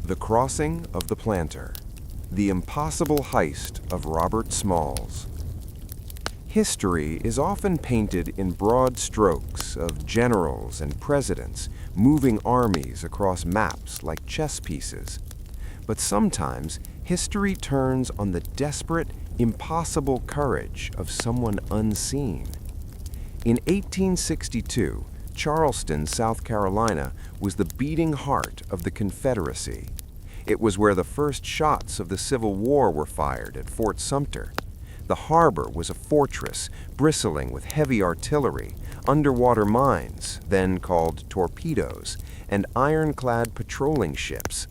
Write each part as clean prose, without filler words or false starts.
The Crossing of the Planter. The Impossible Heist of Robert Smalls. History is often painted in broad strokes of generals and presidents moving armies across maps like chess pieces. But sometimes history turns on the desperate, impossible courage of someone unseen. In 1862, Charleston, South Carolina, was the beating heart of the Confederacy. It was where the first shots of the Civil War were fired at Fort Sumter. The harbor was a fortress bristling with heavy artillery, underwater mines, then called torpedoes, and ironclad patrolling ships.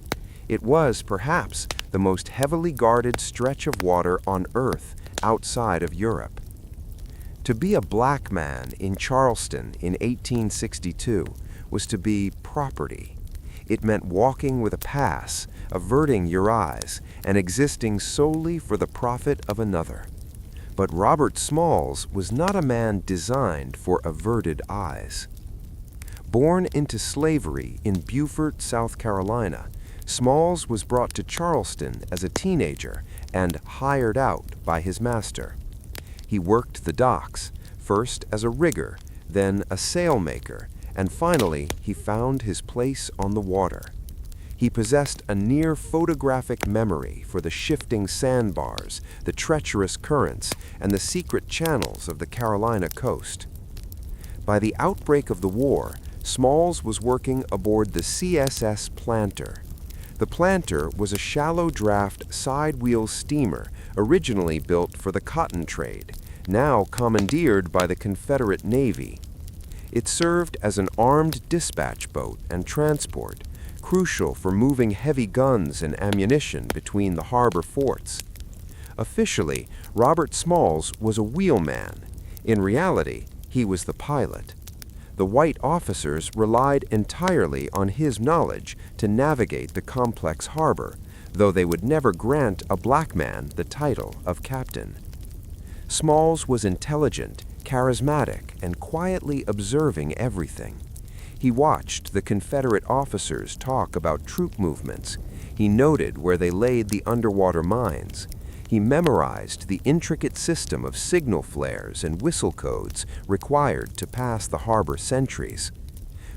It was, perhaps, the most heavily guarded stretch of water on Earth outside of Europe. To be a black man in Charleston in 1862 was to be property. It meant walking with a pass, averting your eyes, and existing solely for the profit of another. But Robert Smalls was not a man designed for averted eyes. Born into slavery in Beaufort, South Carolina, Smalls was brought to Charleston as a teenager and hired out by his master. He worked the docks, first as a rigger, then a sailmaker, and finally he found his place on the water. He possessed a near photographic memory for the shifting sandbars, the treacherous currents, and the secret channels of the Carolina coast. By the outbreak of the war, Smalls was working aboard the CSS Planter. The Planter was a shallow-draft side-wheel steamer originally built for the cotton trade, now commandeered by the Confederate Navy. It served as an armed dispatch boat and transport, crucial for moving heavy guns and ammunition between the harbor forts. Officially, Robert Smalls was a wheelman. In reality, he was the pilot. The white officers relied entirely on his knowledge to navigate the complex harbor, though they would never grant a black man the title of captain. Smalls was intelligent, charismatic, and quietly observing everything. He watched the Confederate officers talk about troop movements. He noted where they laid the underwater mines. He memorized the intricate system of signal flares and whistle codes required to pass the harbor sentries.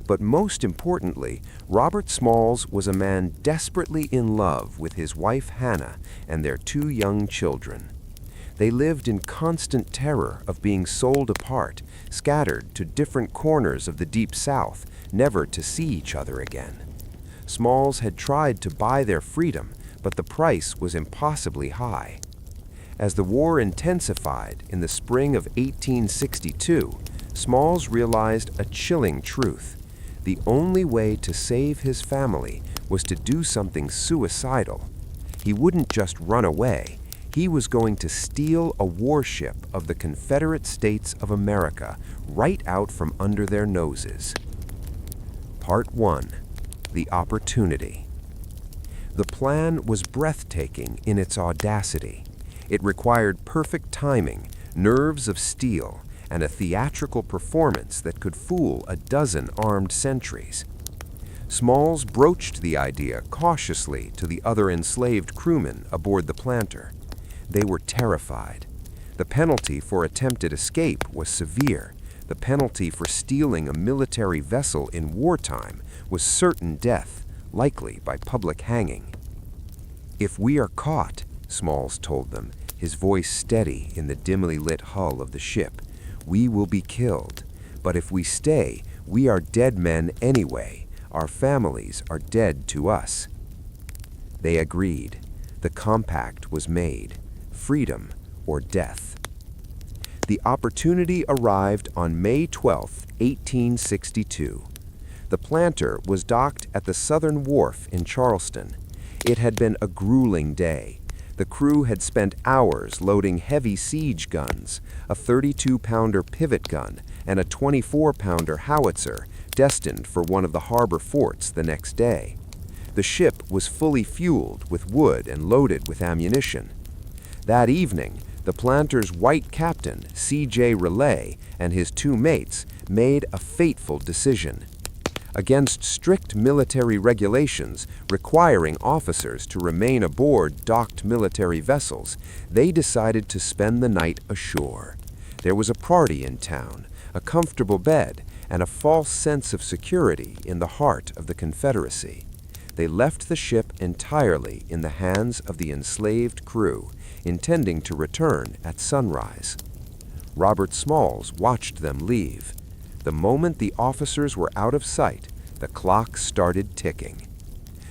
But most importantly, Robert Smalls was a man desperately in love with his wife Hannah and their two young children. They lived in constant terror of being sold apart, scattered to different corners of the Deep South, never to see each other again. Smalls had tried to buy their freedom, but the price was impossibly high. As the war intensified in the spring of 1862, Smalls realized a chilling truth. The only way to save his family was to do something suicidal. He wouldn't just run away. He was going to steal a warship of the Confederate States of America right out from under their noses. Part 1. The Opportunity. The plan was breathtaking in its audacity. It required perfect timing, nerves of steel, and a theatrical performance that could fool a dozen armed sentries. Smalls broached the idea cautiously to the other enslaved crewmen aboard the Planter. They were terrified. The penalty for attempted escape was severe. The penalty for stealing a military vessel in wartime was certain death, likely by public hanging. "If we are caught," Smalls told them, his voice steady in the dimly lit hull of the ship, "we will be killed. But if we stay, we are dead men anyway. Our families are dead to us." They agreed. The compact was made. Freedom or death. The opportunity arrived on May 12, 1862. The Planter was docked at the Southern Wharf in Charleston. It had been a grueling day. The crew had spent hours loading heavy siege guns, a 32-pounder pivot gun, and a 24-pounder howitzer, destined for one of the harbor forts the next day. The ship was fully fueled with wood and loaded with ammunition. That evening, the Planter's white captain, C.J. Riley, and his two mates made a fateful decision. Against strict military regulations requiring officers to remain aboard docked military vessels, they decided to spend the night ashore. There was a party in town, a comfortable bed, and a false sense of security in the heart of the Confederacy. They left the ship entirely in the hands of the enslaved crew, intending to return at sunrise. Robert Smalls watched them leave. The moment the officers were out of sight, the clock started ticking.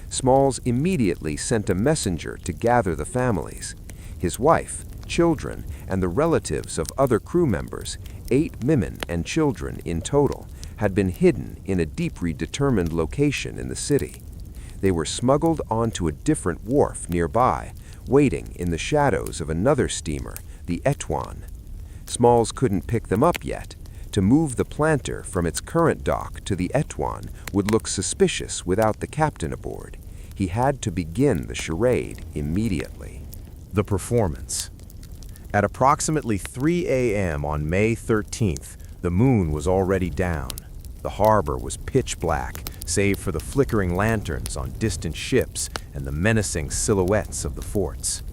Smalls immediately sent a messenger to gather the families. His wife, children, and the relatives of other crew members, 8 women and children in total, had been hidden in a deeply determined location in the city. They were smuggled onto a different wharf nearby, waiting in the shadows of another steamer, the Etouan. Smalls couldn't pick them up yet. To move the planter from its current dock to the Etouan would look suspicious without the captain aboard. He had to begin the charade immediately. The performance. At approximately 3 a.m. on May 13th, the moon was already down. The harbor was pitch black, save for the flickering lanterns on distant ships and the menacing silhouettes of the forts.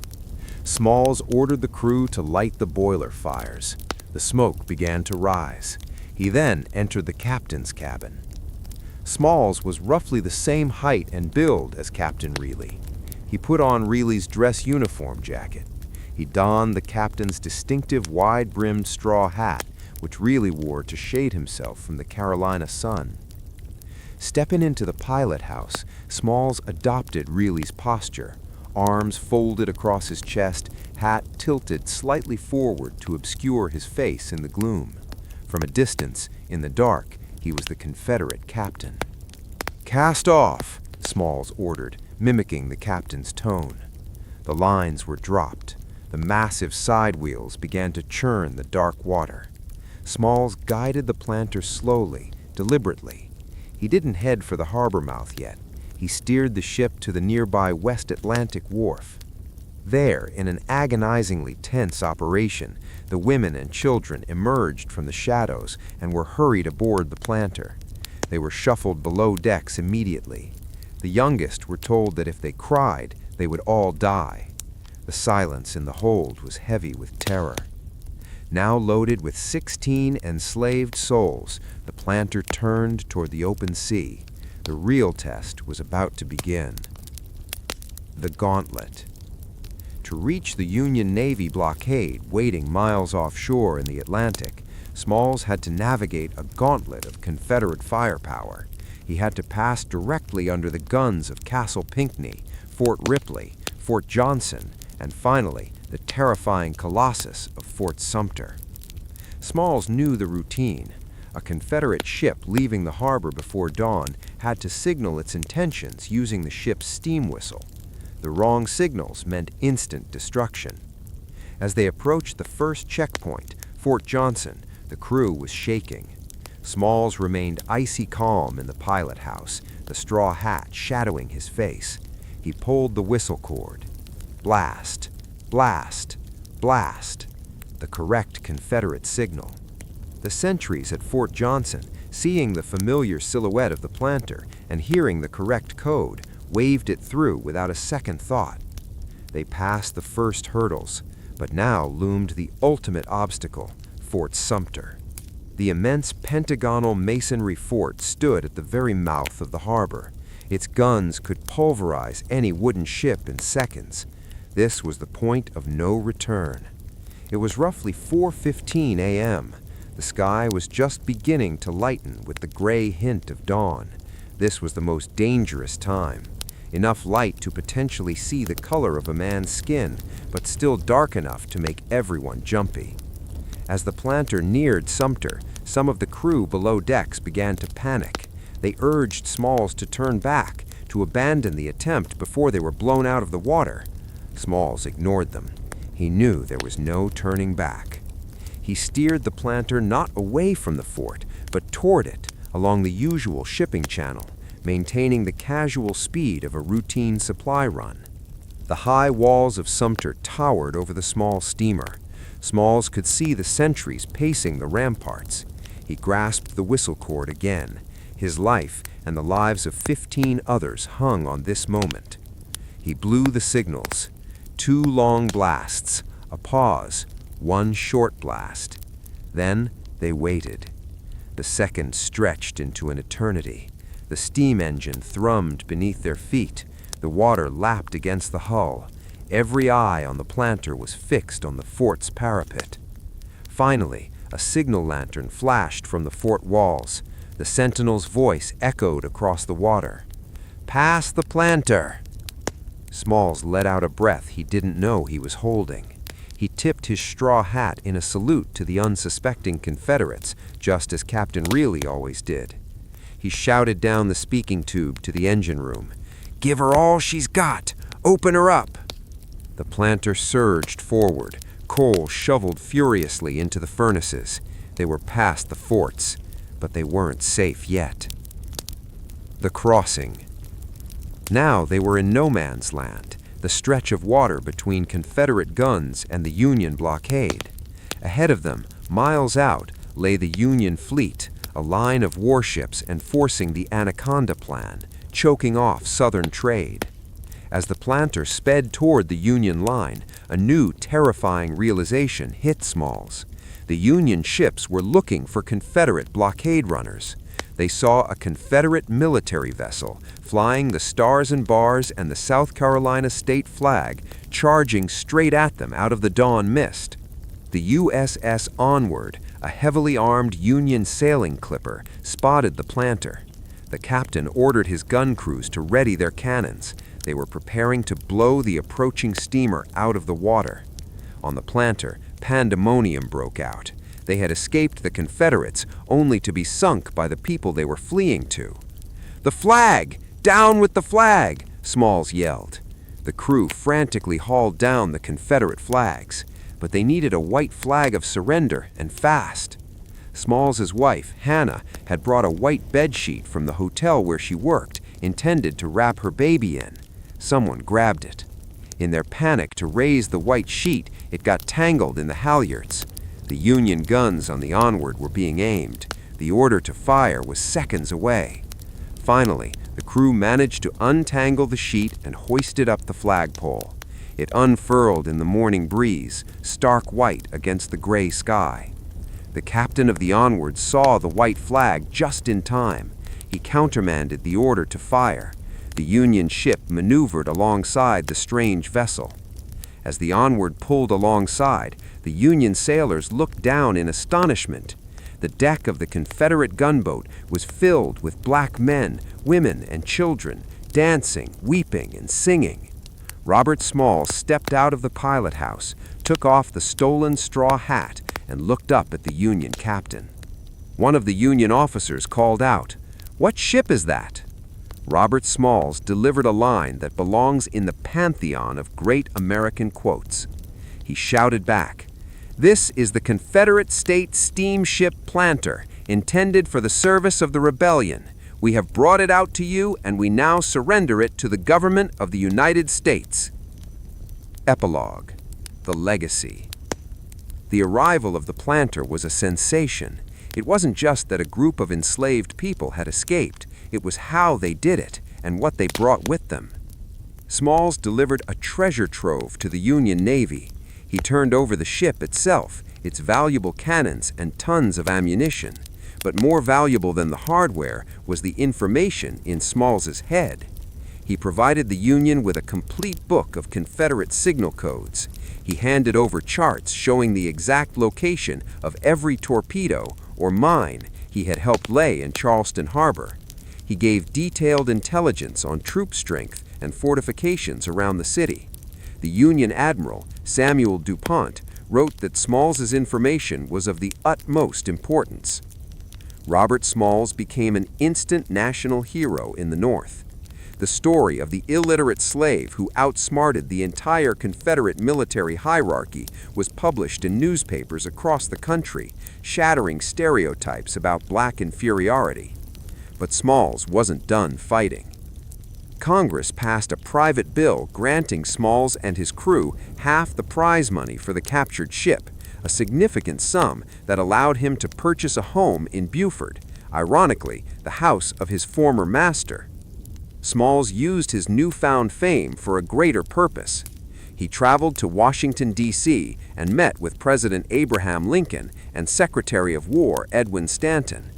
Smalls ordered the crew to light the boiler fires. The smoke began to rise. He then entered the captain's cabin. Smalls was roughly the same height and build as Captain Reilly. He put on Reilly's dress uniform jacket. He donned the captain's distinctive wide-brimmed straw hat, which Reilly wore to shade himself from the Carolina sun. Stepping into the pilot house, Smalls adopted Reilly's posture, arms folded across his chest, hat tilted slightly forward to obscure his face in the gloom. From a distance, in the dark, he was the Confederate captain. "Cast off," Smalls ordered, mimicking the captain's tone. The lines were dropped. The massive side wheels began to churn the dark water. Smalls guided the planter slowly, deliberately. He didn't head for the harbor mouth yet. He steered the ship to the nearby West Atlantic wharf. There, in an agonizingly tense operation, the women and children emerged from the shadows and were hurried aboard the planter. They were shuffled below decks immediately. The youngest were told that if they cried, they would all die. The silence in the hold was heavy with terror. Now loaded with 16 enslaved souls, the planter turned toward the open sea. The real test was about to begin. The gauntlet. To reach the Union Navy blockade waiting miles offshore in the Atlantic, Smalls had to navigate a gauntlet of Confederate firepower. He had to pass directly under the guns of Castle Pinckney, Fort Ripley, Fort Johnson, and finally, the terrifying colossus of Fort Sumter. Smalls knew the routine. A Confederate ship leaving the harbor before dawn had to signal its intentions using the ship's steam whistle. The wrong signals meant instant destruction. As they approached the first checkpoint, Fort Johnson, the crew was shaking. Smalls remained icy calm in the pilot house, the straw hat shadowing his face. He pulled the whistle cord. Blast, blast, blast. The correct Confederate signal. The sentries at Fort Johnson, seeing the familiar silhouette of the planter and hearing the correct code, waved it through without a second thought. They passed the first hurdles, but now loomed the ultimate obstacle, Fort Sumter. The immense pentagonal masonry fort stood at the very mouth of the harbor. Its guns could pulverize any wooden ship in seconds. This was the point of no return. It was roughly 4:15 a.m. The sky was just beginning to lighten with the gray hint of dawn. This was the most dangerous time. Enough light to potentially see the color of a man's skin, but still dark enough to make everyone jumpy. As the planter neared Sumter, some of the crew below decks began to panic. They urged Smalls to turn back, to abandon the attempt before they were blown out of the water. Smalls ignored them. He knew there was no turning back. He steered the planter not away from the fort, but toward it, along the usual shipping channel, maintaining the casual speed of a routine supply run. The high walls of Sumter towered over the small steamer. Smalls could see the sentries pacing the ramparts. He grasped the whistle cord again. His life and the lives of 15 others hung on this moment. He blew the signals. 2 long blasts, a pause, 1 short blast. Then they waited. The seconds stretched into an eternity. The steam engine thrummed beneath their feet. The water lapped against the hull. Every eye on the planter was fixed on the fort's parapet. Finally, a signal lantern flashed from the fort walls. The sentinel's voice echoed across the water. "Pass the planter!" Smalls let out a breath he didn't know he was holding. He tipped his straw hat in a salute to the unsuspecting Confederates, just as Captain Reilly always did. He shouted down the speaking tube to the engine room. "Give her all she's got! Open her up!" The planter surged forward. Coal shoveled furiously into the furnaces. They were past the forts, but they weren't safe yet. The crossing. Now they were in no man's land, the stretch of water between Confederate guns and the Union blockade. Ahead of them, miles out, lay the Union fleet, a line of warships enforcing the Anaconda Plan, choking off Southern trade. As the planter sped toward the Union line, a new terrifying realization hit Smalls. The Union ships were looking for Confederate blockade runners. They saw a Confederate military vessel flying the Stars and Bars and the South Carolina state flag, charging straight at them out of the dawn mist. The USS Onward, a heavily armed Union sailing clipper, spotted the planter. The captain ordered his gun crews to ready their cannons. They were preparing to blow the approaching steamer out of the water. On the planter, pandemonium broke out. They had escaped the Confederates, only to be sunk by the people they were fleeing to. "The flag! Down with the flag!" Smalls yelled. The crew frantically hauled down the Confederate flags, but they needed a white flag of surrender, and fast. Smalls's wife, Hannah, had brought a white bedsheet from the hotel where she worked, intended to wrap her baby in. Someone grabbed it. In their panic to raise the white sheet, it got tangled in the halyards. The Union guns on the Onward were being aimed. The order to fire was seconds away. Finally, the crew managed to untangle the sheet and hoisted up the flagpole. It unfurled in the morning breeze, stark white against the gray sky. The captain of the Onward saw the white flag just in time. He countermanded the order to fire. The Union ship maneuvered alongside the strange vessel. As the Onward pulled alongside, the Union sailors looked down in astonishment. The deck of the Confederate gunboat was filled with black men, women, and children, dancing, weeping, and singing. Robert Smalls stepped out of the pilot house, took off the stolen straw hat, and looked up at the Union captain. One of the Union officers called out, "What ship is that?" Robert Smalls delivered a line that belongs in the pantheon of great American quotes. He shouted back, "This is the Confederate State steamship Planter, intended for the service of the rebellion. We have brought it out to you, and we now surrender it to the government of the United States." Epilogue. The Legacy. The arrival of the Planter was a sensation. It wasn't just that a group of enslaved people had escaped. It was how they did it and what they brought with them. Smalls delivered a treasure trove to the Union Navy. He turned over the ship itself, its valuable cannons and tons of ammunition. But more valuable than the hardware was the information in Smalls's head. He provided the Union with a complete book of Confederate signal codes. He handed over charts showing the exact location of every torpedo or mine he had helped lay in Charleston Harbor. He gave detailed intelligence on troop strength and fortifications around the city. The Union Admiral, Samuel DuPont, wrote that Smalls's information was of the utmost importance. Robert Smalls became an instant national hero in the North. The story of the illiterate slave who outsmarted the entire Confederate military hierarchy was published in newspapers across the country, shattering stereotypes about black inferiority. But Smalls wasn't done fighting. Congress passed a private bill granting Smalls and his crew half the prize money for the captured ship, a significant sum that allowed him to purchase a home in Beaufort, ironically, the house of his former master. Smalls used his newfound fame for a greater purpose. He traveled to Washington, D.C., and met with President Abraham Lincoln and Secretary of War Edwin Stanton.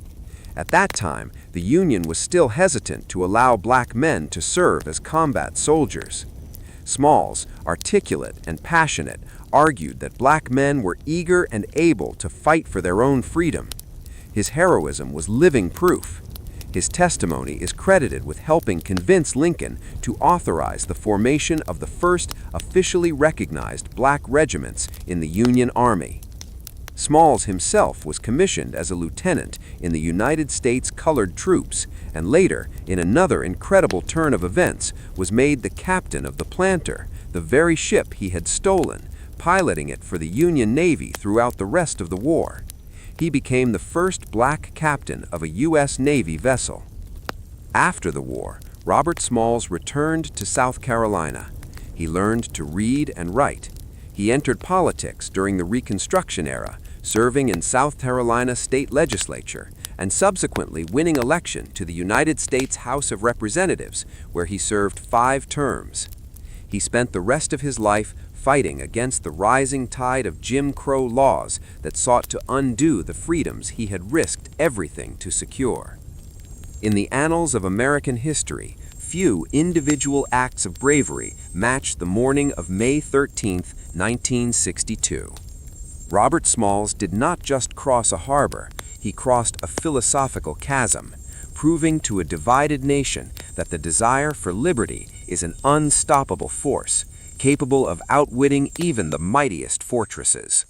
At that time, the Union was still hesitant to allow black men to serve as combat soldiers. Smalls, articulate and passionate, argued that black men were eager and able to fight for their own freedom. His heroism was living proof. His testimony is credited with helping convince Lincoln to authorize the formation of the first officially recognized black regiments in the Union Army. Smalls himself was commissioned as a lieutenant in the United States Colored Troops, and later, in another incredible turn of events, was made the captain of the Planter, the very ship he had stolen, piloting it for the Union Navy throughout the rest of the war. He became the first black captain of a U.S. Navy vessel. After the war, Robert Smalls returned to South Carolina. He learned to read and write. He entered politics during the Reconstruction era, serving in South Carolina state legislature, and subsequently winning election to the United States House of Representatives, where he served 5 terms. He spent the rest of his life fighting against the rising tide of Jim Crow laws that sought to undo the freedoms he had risked everything to secure. In the annals of American history, few individual acts of bravery match the morning of May 13, 1962. Robert Smalls did not just cross a harbor, he crossed a philosophical chasm, proving to a divided nation that the desire for liberty is an unstoppable force, capable of outwitting even the mightiest fortresses.